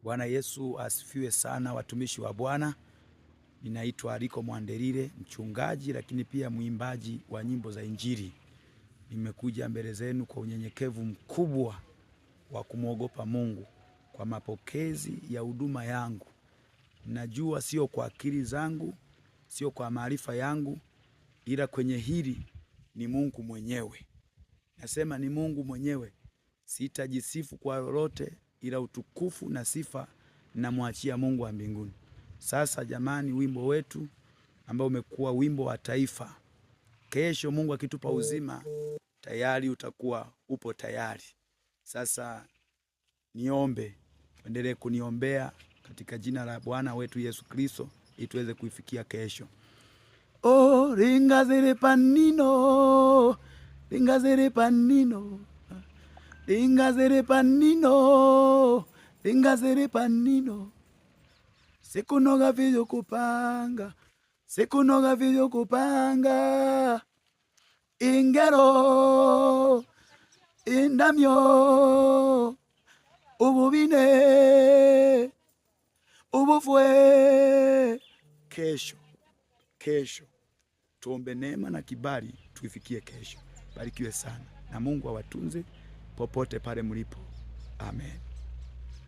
Bwana Yesu asifiwe sana, watumishi wa Bwana. Ninaitwa Aliko Mwandelile, mchungaji lakini pia mwimbaji wa nyimbo za Injili. Nimekuja mbele zenu kwa unyenyekevu mkubwa wa kumwogopa Mungu kwa mapokezi ya huduma yangu. Najua sio kwa akili zangu, sio kwa maarifa yangu, ila kwenye hili ni Mungu mwenyewe. Nasema ni Mungu mwenyewe. Sitajisifu kwa lolote, ila utukufu na sifa namwachia Mungu wa mbinguni. Sasa jamani, wimbo wetu ambao umekuwa wimbo wa taifa, kesho Mungu akitupa uzima tayari utakuwa upo tayari. Sasa niombe, endelee kuniombea katika jina la Bwana wetu Yesu Kristo ili tuweze kuifikia kesho. Oh, ringazere panino, ringazere panino, ringazere panino, ringazere panino. Sikunoga vyo kupanga, sikunoga vyo kupanga. Ingero, indamyo, ububine, ubufwe. Kesho, tuombe neema na kibali tuifikie kesho. Barikiwe sana na Mungu awatunze popote pale mlipo. Amen.